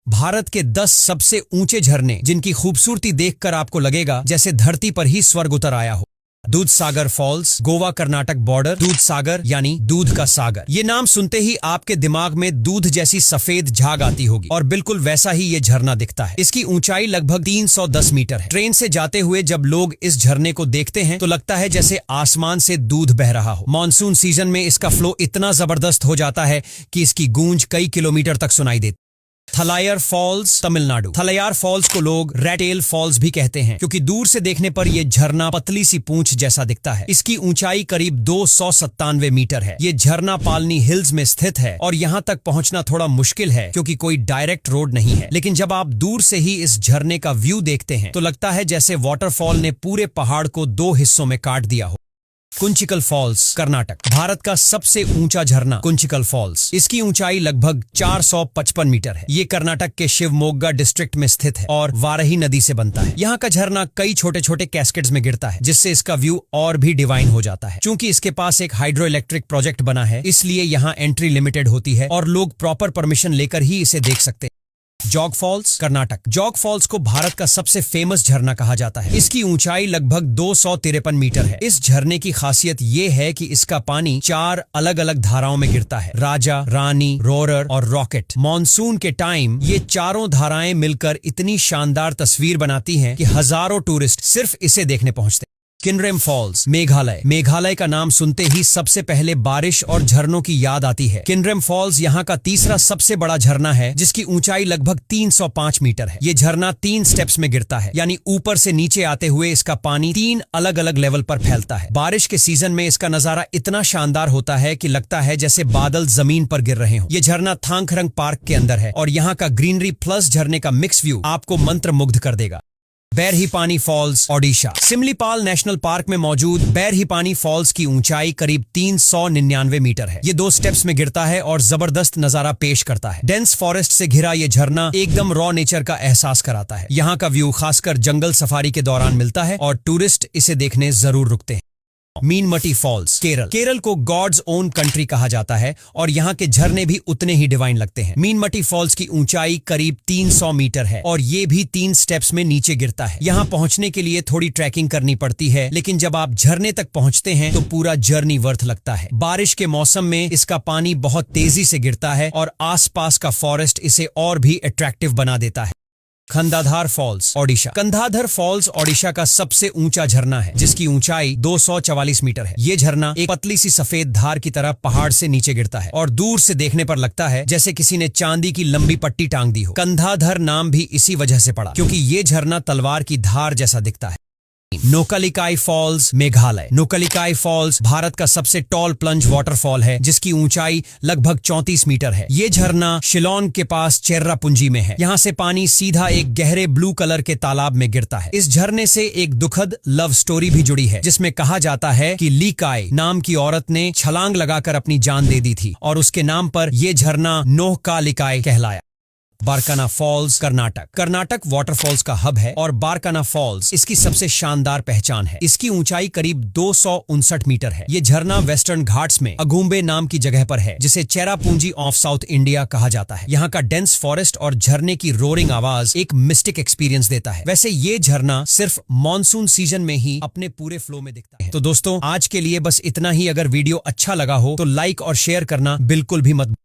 भारत के 10 सबसे ऊंचे झरने जिनकी खूबसूरती देखकर आपको लगेगा जैसे धरती पर ही स्वर्ग उतर आया हो। दूध सागर फॉल्स, गोवा कर्नाटक बॉर्डर। दूध सागर यानी दूध का सागर। ये नाम सुनते ही आपके दिमाग में दूध जैसी सफेद झाग आती होगी और बिल्कुल वैसा ही ये झरना दिखता है। इसकी ऊंचाई लगभग 310 मीटर है। ट्रेन से जाते हुए जब लोग इस झरने को देखते हैं तो लगता है जैसे आसमान से दूध बह रहा हो। मानसून सीजन में इसका फ्लो इतना जबरदस्त हो जाता है कि इसकी गूंज कई किलोमीटर तक सुनाई देती। थलायर फॉल्स, तमिलनाडु। थलायर फॉल्स को लोग रेटेल फॉल्स भी कहते हैं क्योंकि दूर से देखने पर यह झरना पतली सी पूंछ जैसा दिखता है। इसकी ऊंचाई करीब 297 मीटर है। ये झरना पालनी हिल्स में स्थित है और यहाँ तक पहुंचना थोड़ा मुश्किल है क्योंकि कोई डायरेक्ट रोड नहीं है। लेकिन जब आप दूर से ही इस झरने का व्यू देखते हैं तो लगता है जैसे वाटरफॉल ने पूरे पहाड़ को 2 हिस्सों में काट दिया हो। कुंचिकल फॉल्स, कर्नाटक। भारत का सबसे ऊंचा झरना कुंचिकल फॉल्स। इसकी ऊंचाई लगभग 455 मीटर है। ये कर्नाटक के शिवमोग्गा डिस्ट्रिक्ट में स्थित है और वारही नदी से बनता है। यहाँ का झरना कई छोटे छोटे कैस्केड्स में गिरता है जिससे इसका व्यू और भी डिवाइन हो जाता है। चूंकि इसके पास एक हाइड्रो इलेक्ट्रिक प्रोजेक्ट बना है इसलिए यहाँ एंट्री लिमिटेड होती है और लोग प्रॉपर परमिशन लेकर ही इसे देख सकते हैं। जॉग फॉल्स, कर्नाटक। जॉग फॉल्स को भारत का सबसे फेमस झरना कहा जाता है। इसकी ऊंचाई लगभग 253 मीटर है। इस झरने की खासियत ये है कि इसका पानी 4 अलग अलग धाराओं में गिरता है। राजा, रानी, रोरर और रॉकेट। मानसून के टाइम ये चारों धाराएं मिलकर इतनी शानदार तस्वीर बनाती हैं कि हजारों टूरिस्ट सिर्फ इसे देखने पहुंचते हैं। किनरेम फॉल्स, मेघालय। मेघालय का नाम सुनते ही सबसे पहले बारिश और झरनों की याद आती है। किनरेम फॉल्स यहाँ का तीसरा सबसे बड़ा झरना है जिसकी ऊंचाई लगभग 305 मीटर है। ये झरना 3 स्टेप्स में गिरता है यानी ऊपर से नीचे आते हुए इसका पानी 3 अलग अलग लेवल पर फैलता है। बारिश के सीजन में इसका नजारा इतना शानदार होता है कि लगता है जैसे बादल जमीन पर गिर रहे हो। ये झरना थांगखरंग पार्क के अंदर है और यहाँ का ग्रीनरी प्लस झरने का मिक्स व्यू आपको मंत्रमुग्ध कर देगा। Barehipani falls, Odisha. Similipal national park में मौजूद बैरहीपानी फॉल्स की ऊंचाई करीब 399 मीटर है। ये 2 स्टेप्स में गिरता है और जबरदस्त नजारा पेश करता है। डेंस फॉरेस्ट से घिरा ये झरना एकदम रॉ नेचर का एहसास कराता है। यहाँ का व्यू खासकर जंगल सफारी के दौरान मिलता है और टूरिस्ट इसे देखने जरूर रुकते हैं। मीनमटी फॉल्स, केरल। केरल को गॉड्स ओन कंट्री कहा जाता है और यहाँ के झरने भी उतने ही डिवाइन लगते हैं। मीनमटी फॉल्स की ऊंचाई करीब 300 मीटर है और ये भी 3 स्टेप्स में नीचे गिरता है। यहाँ पहुंचने के लिए थोड़ी ट्रैकिंग करनी पड़ती है लेकिन जब आप झरने तक पहुंचते हैं तो पूरा जर्नी वर्थ लगता है। बारिश के मौसम में इसका पानी बहुत तेजी से गिरता है और आसपास का फॉरेस्ट इसे और भी अट्रैक्टिव बना देता है। खंडाधार फॉल्स, ओडिशा। कंधाधर फॉल्स ओडिशा का सबसे ऊंचा झरना है जिसकी ऊंचाई 244 मीटर है। ये झरना एक पतली सी सफेद धार की तरह पहाड़ से नीचे गिरता है और दूर से देखने पर लगता है जैसे किसी ने चांदी की लंबी पट्टी टांग दी हो। कंधाधर नाम भी इसी वजह से पड़ा क्योंकि ये झरना तलवार की धार जैसा दिखता है। नोकालिकाई फॉल्स, मेघालय। नोकालिकाई फॉल्स भारत का सबसे टॉल प्लंज वाटरफॉल है जिसकी ऊंचाई लगभग 34 मीटर है। ये झरना शिलोंग के पास चेर्रापुंजी में है। यहाँ से पानी सीधा एक गहरे ब्लू कलर के तालाब में गिरता है। इस झरने से एक दुखद लव स्टोरी भी जुड़ी है जिसमें कहा जाता है कि लीकाई नाम की औरत ने छलांग लगाकर अपनी जान दे दी थी और उसके नाम पर यह झरना नोकालिकाई कहलाया। बारकाना फॉल्स, कर्नाटक। कर्नाटक वाटरफॉल्स का हब है और बारकाना फॉल्स इसकी सबसे शानदार पहचान है। इसकी ऊंचाई करीब 259 मीटर है। ये झरना वेस्टर्न घाट्स में अगुम्बे नाम की जगह पर है जिसे चेरापूंजी ऑफ साउथ इंडिया कहा जाता है। यहाँ का डेंस फॉरेस्ट और झरने की रोरिंग आवाज एक मिस्टिक एक्सपीरियंस देता है। वैसे ये झरना सिर्फ मानसून सीजन में ही अपने पूरे फ्लो में दिखता है। तो दोस्तों आज के लिए बस इतना ही। अगर वीडियो अच्छा लगा हो तो लाइक और शेयर करना बिल्कुल भी मत